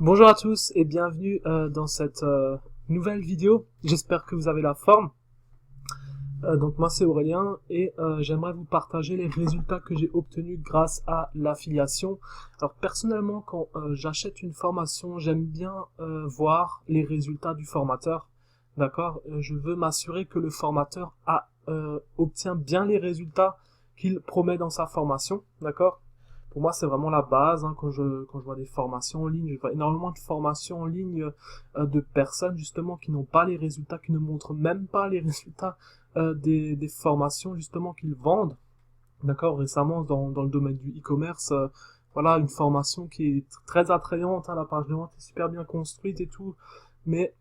Bonjour à tous et bienvenue dans cette nouvelle vidéo. J'espère que vous avez la forme. Donc moi c'est Aurélien et j'aimerais vous partager les résultats que j'ai obtenus grâce à l'affiliation. Alors personnellement quand j'achète une formation, j'aime bien voir les résultats du formateur. D'accord. Je veux m'assurer que le formateur obtient bien les résultats qu'il promet dans sa formation. D'accord. Pour moi, c'est vraiment la base, hein, quand je vois des formations en ligne. Je vois énormément de formations en ligne de personnes, justement, qui n'ont pas les résultats, qui ne montrent même pas les résultats des formations, justement, qu'ils vendent. D'accord, récemment, dans le domaine du e-commerce, voilà, une formation qui est très attrayante, hein, la page de vente est super bien construite et tout, mais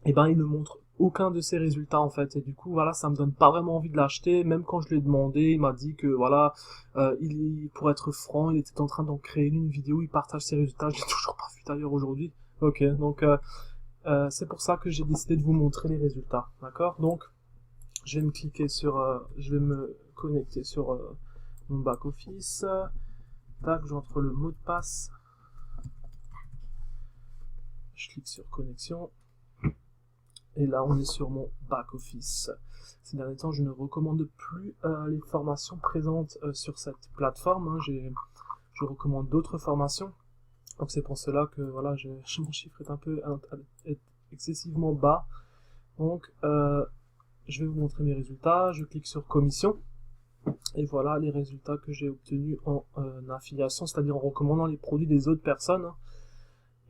eh ben il ne montre aucun de ses résultats en fait, et du coup voilà, ça me donne pas vraiment envie de l'acheter. Même quand je lui ai demandé, il m'a dit que voilà, pour être franc, il était en train d'en créer une vidéo, il partage ses résultats. J'ai toujours pas vu d'ailleurs aujourd'hui. Ok, donc c'est pour ça que j'ai décidé de vous montrer les résultats, d'accord. Donc je vais je vais me connecter sur mon back office. Tac, j'entre le mot de passe, je clique sur connexion. Et là, on est sur mon back-office. Ces derniers temps, je ne recommande plus les formations présentes sur cette plateforme. Hein. Je recommande d'autres formations. Donc c'est pour cela que voilà, mon chiffre est excessivement bas. Donc je vais vous montrer mes résultats. Je clique sur commission. Et voilà les résultats que j'ai obtenus en affiliation, c'est-à-dire en recommandant les produits des autres personnes. Hein.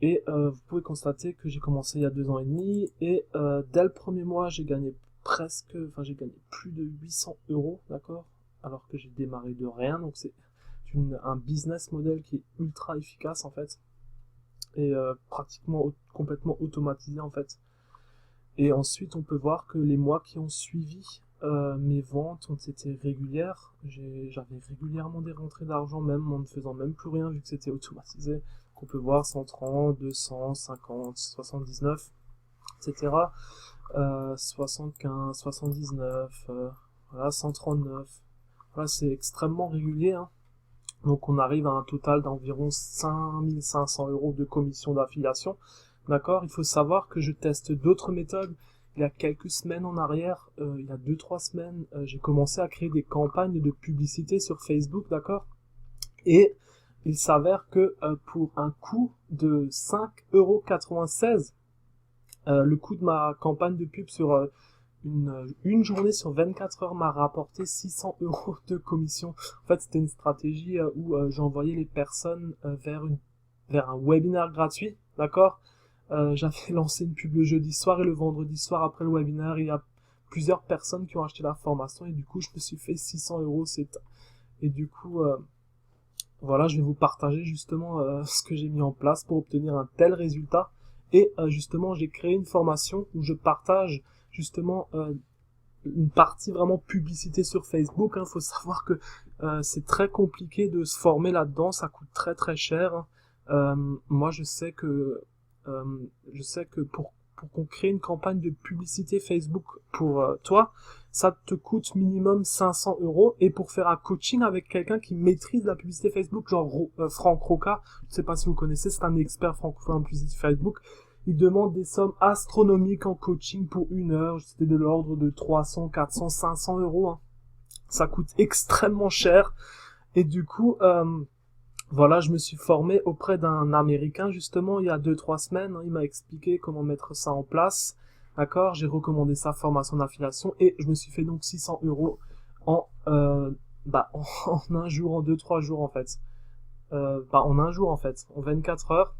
Et vous pouvez constater que j'ai commencé il y a 2 ans et demi, et dès le premier mois, j'ai gagné j'ai gagné plus de 800 euros, d'accord, alors que j'ai démarré de rien. Donc c'est un business model qui est ultra efficace en fait, et pratiquement complètement automatisé en fait. Et ensuite, on peut voir que les mois qui ont suivi, mes ventes ont été régulières. J'avais régulièrement des rentrées d'argent, même en ne faisant même plus rien, vu que c'était automatisé. On peut voir 130, 200, 50, 79, etc. 75, 79, voilà, 139. Voilà, c'est extrêmement régulier, hein. Donc on arrive à un total d'environ 5500 euros de commission d'affiliation. D'accord. Il faut savoir que je teste d'autres méthodes. Il y a quelques semaines en arrière, il y a 2-3 semaines, j'ai commencé à créer des campagnes de publicité sur Facebook, d'accord. Et il s'avère que pour un coût de 5,96 €, le coût de ma campagne de pub sur une journée sur 24 heures m'a rapporté 600 euros de commission. En fait, c'était une stratégie où j'envoyais les personnes vers un webinaire gratuit, d'accord. J'avais lancé une pub le jeudi soir, et le vendredi soir après le webinaire, il y a plusieurs personnes qui ont acheté la formation, et du coup, je me suis fait 600 euros. Et du coup, voilà, je vais vous partager justement ce que j'ai mis en place pour obtenir un tel résultat. Et justement, j'ai créé une formation où je partage justement une partie vraiment publicité sur Facebook. Hein. Faut savoir que c'est très compliqué de se former là-dedans, ça coûte très très cher. Hein. Moi, euh, je sais que pour qu'on crée une campagne de publicité Facebook pour toi, ça te coûte minimum 500 euros. Et pour faire un coaching avec quelqu'un qui maîtrise la publicité Facebook, genre Franck Roca, je sais pas si vous connaissez, c'est un expert francophone en publicité Facebook. Il demande des sommes astronomiques en coaching pour 1 heure. C'était de l'ordre de 300, 400, 500 euros. Hein. Ça coûte extrêmement cher. Et du coup, voilà, je me suis formé auprès d'un Américain, justement, il y a 2-3 semaines. Hein. Il m'a expliqué comment mettre ça en place. D'accord, j'ai recommandé sa formation d'affiliation, et je me suis fait donc 600 euros en, en un jour, en 2-3 jours en fait. En un jour en fait, en 24 heures.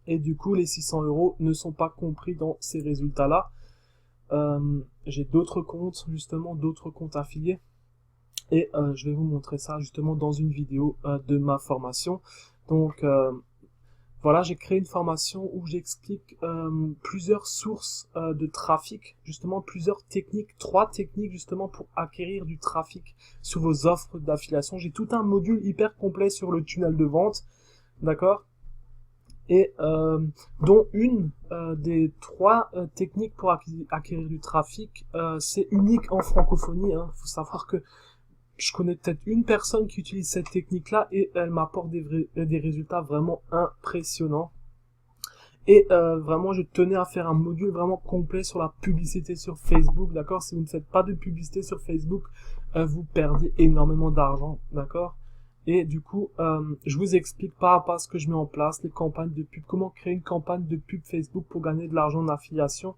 Et du coup, les 600 euros ne sont pas compris dans ces résultats-là. J'ai d'autres comptes, justement, d'autres comptes affiliés. Et je vais vous montrer ça justement dans une vidéo de ma formation. Donc voilà, j'ai créé une formation où j'explique plusieurs sources de trafic, justement plusieurs techniques, 3 techniques justement pour acquérir du trafic sur vos offres d'affiliation. J'ai tout un module hyper complet sur le tunnel de vente, d'accord, et dont une des 3 techniques pour acquérir du trafic, c'est unique en francophonie. Hein. Faut savoir que je connais peut-être une personne qui utilise cette technique-là, et elle m'apporte des résultats vraiment impressionnants. Et vraiment, je tenais à faire un module vraiment complet sur la publicité sur Facebook, d'accord? Si vous ne faites pas de publicité sur Facebook, vous perdez énormément d'argent, d'accord? Et du coup, je vous explique pas à pas ce que je mets en place, les campagnes de pub, comment créer une campagne de pub Facebook pour gagner de l'argent en affiliation.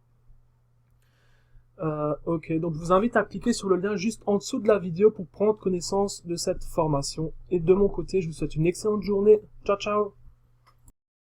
Ok, donc je vous invite à cliquer sur le lien juste en dessous de la vidéo pour prendre connaissance de cette formation. Et de mon côté, je vous souhaite une excellente journée. Ciao, ciao!